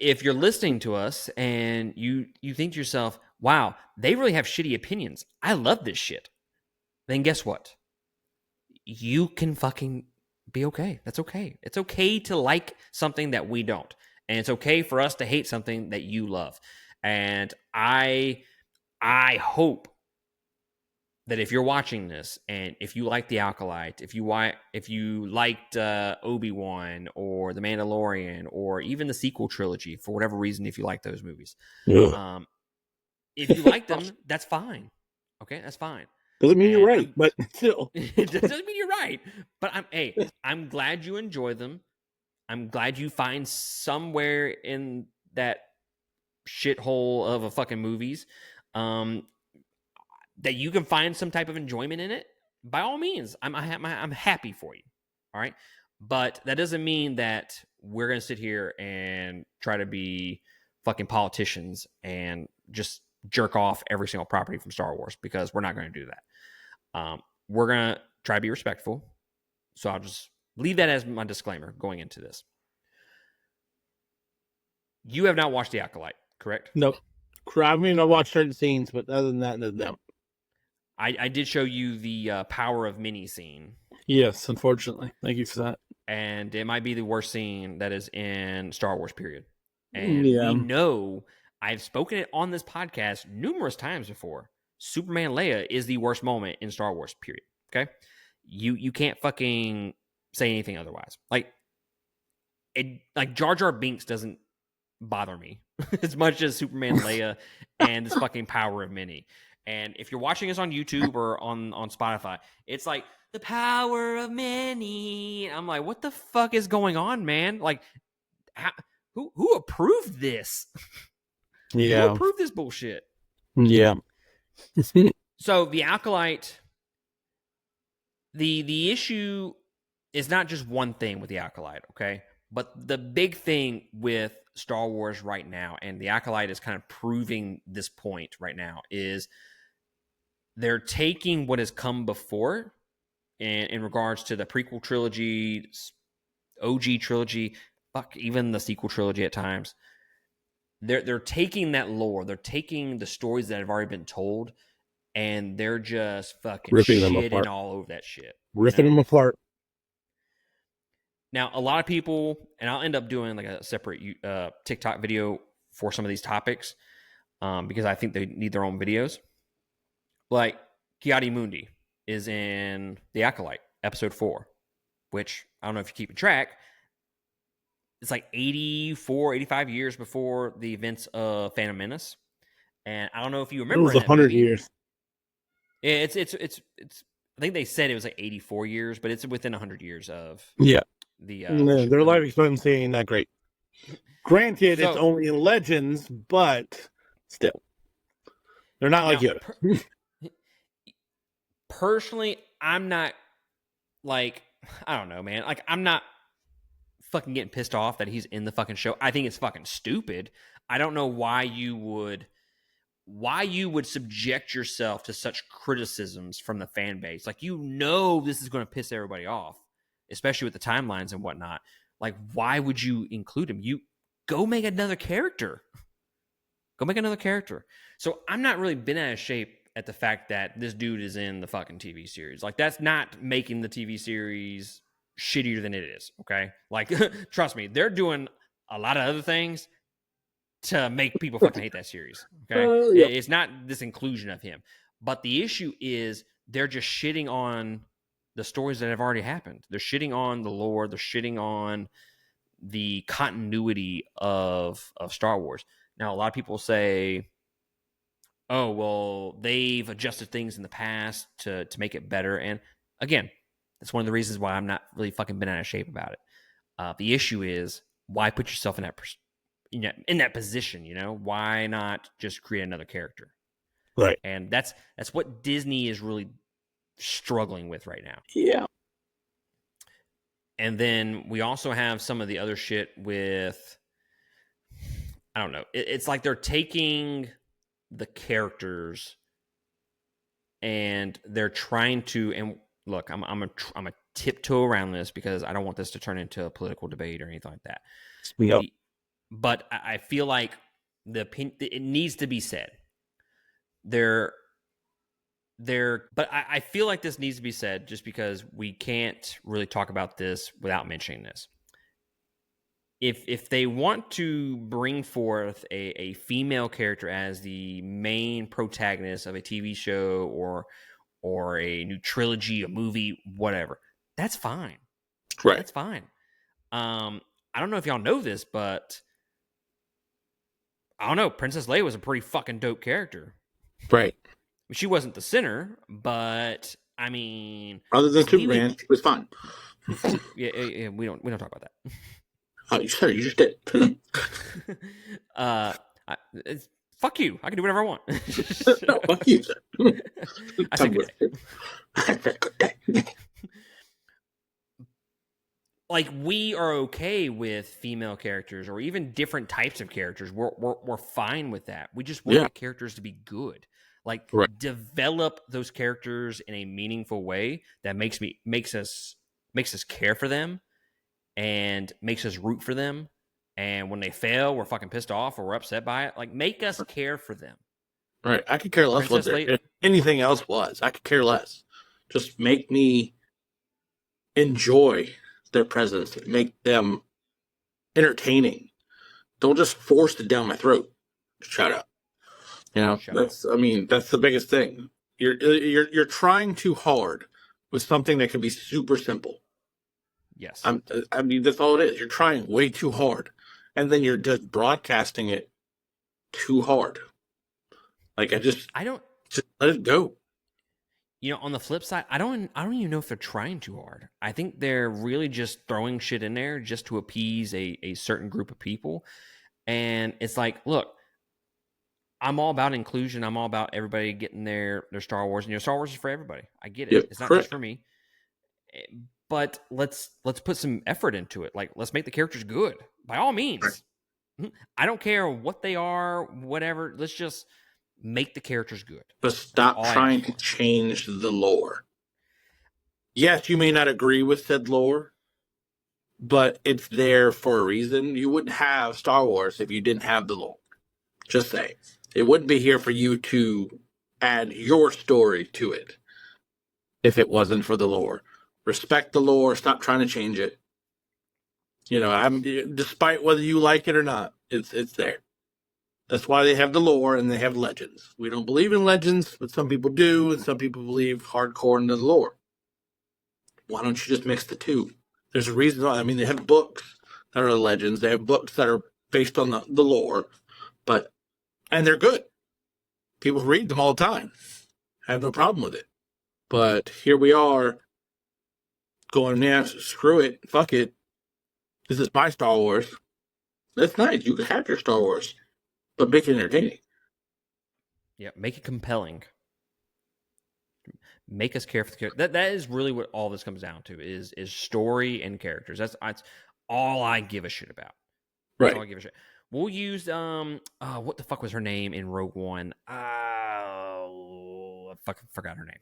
if you're listening to us and you think to yourself, wow, they really have shitty opinions, I love this shit, then guess what? You can fucking be okay. That's okay. It's okay to like something that we don't. And it's okay for us to hate something that you love. And I hope that if you're watching this and if you like The Acolyte, if you liked Obi-Wan or The Mandalorian or even the sequel trilogy, for whatever reason, if you like those movies, if you like them, that's fine. Okay, that's fine. Doesn't mean you're right, but still. It doesn't mean you're right. But I'm glad you enjoy them. I'm glad you find somewhere in that shithole of a fucking movies that you can find some type of enjoyment in it. By all means, I'm happy for you. All right. But that doesn't mean that we're going to sit here and try to be fucking politicians and just jerk off every single property from Star Wars, because we're not going to do that. We're going to try to be respectful. So I'll just leave that as my disclaimer going into this. You have not watched The Acolyte, correct? Nope. I mean, I watched certain scenes, but other than that, no. I did show you the Power of Mini scene. Yes, unfortunately. Thank you for that. And it might be the worst scene that is in Star Wars, period. And we know, I've spoken it on this podcast numerous times before, Superman Leia is the worst moment in Star Wars, period. Okay? You can't fucking say anything otherwise. Like Jar Jar Binks doesn't bother me as much as Superman Leia and this fucking Power of Mini. And if you're watching us on YouTube or on Spotify, it's like the Power of Mini. I'm like, what the fuck is going on, man? Like, who approved this? Yeah, who approved this bullshit? Yeah. So the Acolyte, the issue is not just one thing with the Acolyte, okay? But the big thing with Star Wars right now, and the Acolyte is kind of proving this point right now, is they're taking what has come before in regards to the prequel trilogy, OG trilogy, fuck, even the sequel trilogy at times. They're taking that lore, they're taking the stories that have already been told, and they're just fucking shitting all over that shit. Ripping them apart. Now, a lot of people, and I'll end up doing like a separate TikTok video for some of these topics because I think they need their own videos. Like, Ki-Adi-Mundi is in The Acolyte, episode 4, which I don't know if you keep track. It's like 84, 85 years before the events of Phantom Menace. And I don't know if you remember. It was 100 years. It's. I think they said it was like 84 years, but it's within 100 years of. Yeah. Their life expectancy ain't that great. Granted, it's only in Legends, but still, they're not like Yoda. Personally, I'm not like, I don't know, man. Like, I'm not fucking getting pissed off that he's in the fucking show. I think it's fucking stupid. I don't know why you would subject yourself to such criticisms from the fan base. Like, this is going to piss everybody off, especially with the timelines and whatnot. Like, why would you include him? You go make another character. So I'm not really been out of shape at the fact that this dude is in the fucking TV series. Like, that's not making the TV series shittier than it is, okay? Like, trust me, they're doing a lot of other things to make people fucking hate that series, okay? Yep. It's not this inclusion of him. But the issue is they're just shitting on the stories that have already happened. They're shitting on the lore. They're shitting on the continuity of Star Wars. Now, a lot of people say, oh, well, they've adjusted things in the past to make it better. And again, that's one of the reasons why I'm not really fucking been out of shape about it. The issue is, why put yourself in that position? Why not just create another character? Right. And that's what Disney is really struggling with right now. Yeah. And then we also have some of the other shit with, I don't know. It's like they're taking the characters and they're trying to, and look, I'm a tiptoe around this because I don't want this to turn into a political debate or anything like that. Yep. but I feel like it needs to be said. But I feel like this needs to be said just because we can't really talk about this without mentioning this. If they want to bring forth a female character as the main protagonist of a TV show or a new trilogy, a movie, whatever, that's fine. Right. That's fine. I don't know if y'all know this, but I don't know. Princess Leia was a pretty fucking dope character. Right. She wasn't the center, but I mean, other than Superman, it was fine. Yeah, we don't talk about that. Oh, you just did. Fuck you. I can do whatever I want. No, fuck you. I said good day. Like, we are okay with female characters or even different types of characters. We're fine with that. We just want the characters to be good. Like, develop those characters in a meaningful way that makes us care for them and makes us root for them. And when they fail, we're fucking pissed off or we're upset by it. Like, make us care for them. Right. I could care less what anything else was. I could care less. Just make me enjoy their presence. Make them entertaining. Don't just force it down my throat. Shut up. You know, that's the biggest thing. You're trying too hard with something that could be super simple. Yes. I mean, that's all it is. You're trying way too hard. And then you're just broadcasting it too hard. Like, just let it go. You know, on the flip side, I don't even know if they're trying too hard. I think they're really just throwing shit in there just to appease a certain group of people. And it's like, look, I'm all about inclusion. I'm all about everybody getting their Star Wars. And, Star Wars is for everybody. I get it. Yep, it's not just for me. But let's put some effort into it. Like, let's make the characters good. By all means. Right. I don't care what they are, whatever. Let's just make the characters good. But stop trying to change the lore. Yes, you may not agree with said lore, but it's there for a reason. You wouldn't have Star Wars if you didn't have the lore. Just say. It wouldn't be here for you to add your story to it if it wasn't for the lore. Respect the lore. Stop trying to change it. Despite whether you like it or not, it's there. That's why they have the lore and they have legends. We don't believe in legends, but some people do, and some people believe hardcore in the lore. Why don't you just mix the two? There's a reason why. I mean, they have books that are legends. They have books that are based on the lore, and they're good. People read them all the time. I have no problem with it. But here we are going, screw it, fuck it. This is my Star Wars. That's nice. You can have your Star Wars, but make it entertaining. Yeah, make it compelling. Make us care for the character. That is really what all this comes down to is story and characters. That's all I give a shit about. That's all I give a shit. We'll use what the fuck was her name in Rogue One? I fucking forgot her name.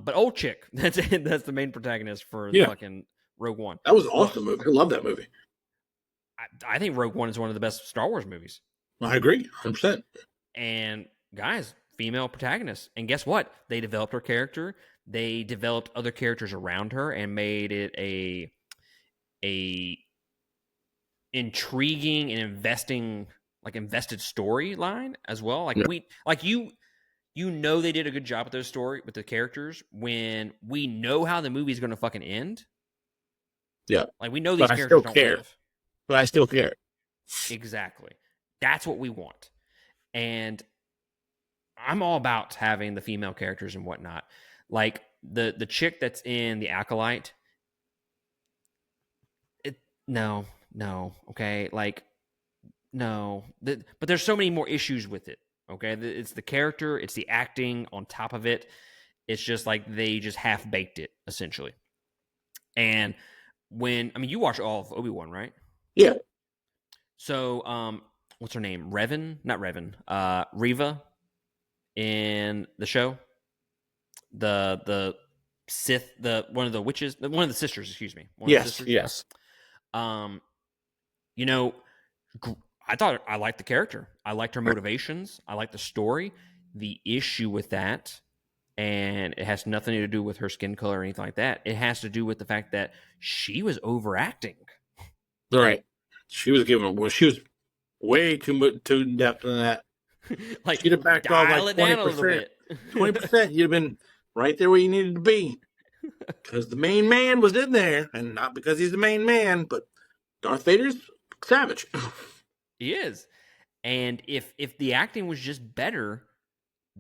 But old chick. That's the main protagonist for fucking Rogue One. That was an awesome movie. I love that movie. I think Rogue One is one of the best Star Wars movies. I agree, 100%. And guys, female protagonist. And guess what? They developed her character. They developed other characters around her and made it a intriguing and invested storyline as well. Like you they did a good job with those with the characters when we know how the movie is going to fucking end. Yeah. Like, we know these characters don't live. But I still care. Exactly. That's what we want. And I'm all about having the female characters and whatnot. Like, the chick that's in The Acolyte. No. Okay. Like, no. But there's so many more issues with it. Okay. It's the character. It's the acting on top of it. It's just like they just half baked it, essentially. And you watch all of Obi-Wan, right? Yeah. So, what's her name? Not Revan. Reva in the show. The Sith, one of the witches, one of the sisters, excuse me. Yes. I thought I liked the character. I liked her motivations. I liked the story. The issue with that, and it has nothing to do with her skin color or anything like that. It has to do with the fact that she was overacting. Right. She was way too in depth in that. Like, she'd have backed off dial like it down a little 20%. bit. 20%, you'd have been right there where you needed to be. Because the main man was in there, and not because he's the main man, but Darth Vader's savage. He is. And if the acting was just better,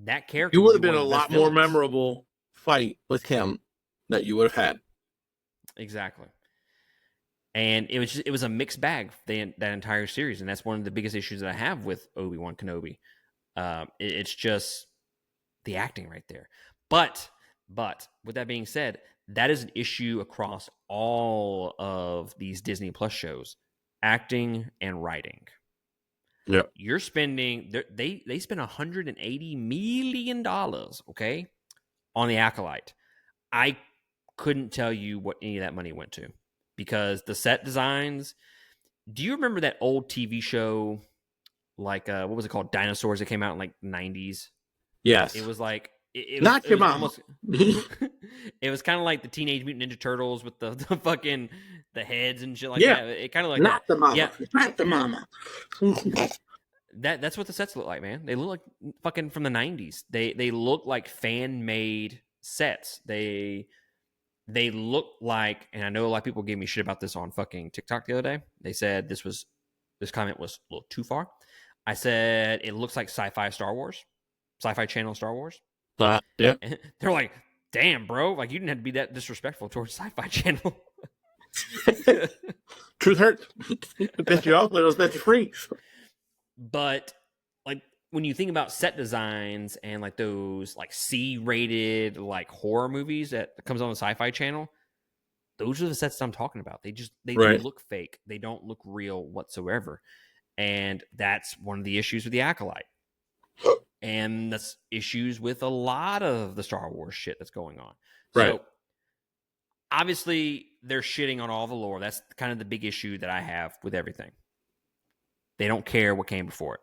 that character You would have be been one a of the best lot more villains. memorable fight with him that you would have had. Exactly. And it was a mixed bag, that entire series, and that's one of the biggest issues that I have with Obi-Wan Kenobi. It's just the acting right there. But with that being said, that is an issue across all of these Disney Plus shows: acting and writing. Yeah. You're spending they spend $180 million, okay, on the Acolyte. I couldn't tell you what any of that money went to, because the set designs. Do you remember that old TV show, like what was it called, Dinosaurs, that came out in like the 90s? Yes. It was like it Not was, your it was mama. almost it was kind of like the Teenage Mutant Ninja Turtles with the fucking the heads and shit like that. It kind of like not that. the mama. Yeah, Not the mama. that's what the sets look like, man. They look like fucking from the 90s. They look like fan made sets. They look like, and I know a lot of people gave me shit about this on fucking TikTok the other day. They said this comment was a little too far. I said it looks like Sci-Fi Channel Star Wars. Yeah. And they're like, damn, bro, like you didn't have to be that disrespectful towards Sci-Fi Channel. Truth hurts. It pissed you off, but it'll set you free. But like when you think about set designs and like those like C-rated like horror movies that comes on the Sci-Fi Channel, those are the sets I'm talking about. They look fake. They don't look real whatsoever. And that's one of the issues with the Acolyte. And that's issues with a lot of the Star Wars shit that's going on. Right. So obviously they're shitting on all the lore. That's kind of the big issue that I have with everything. They don't care what came before it.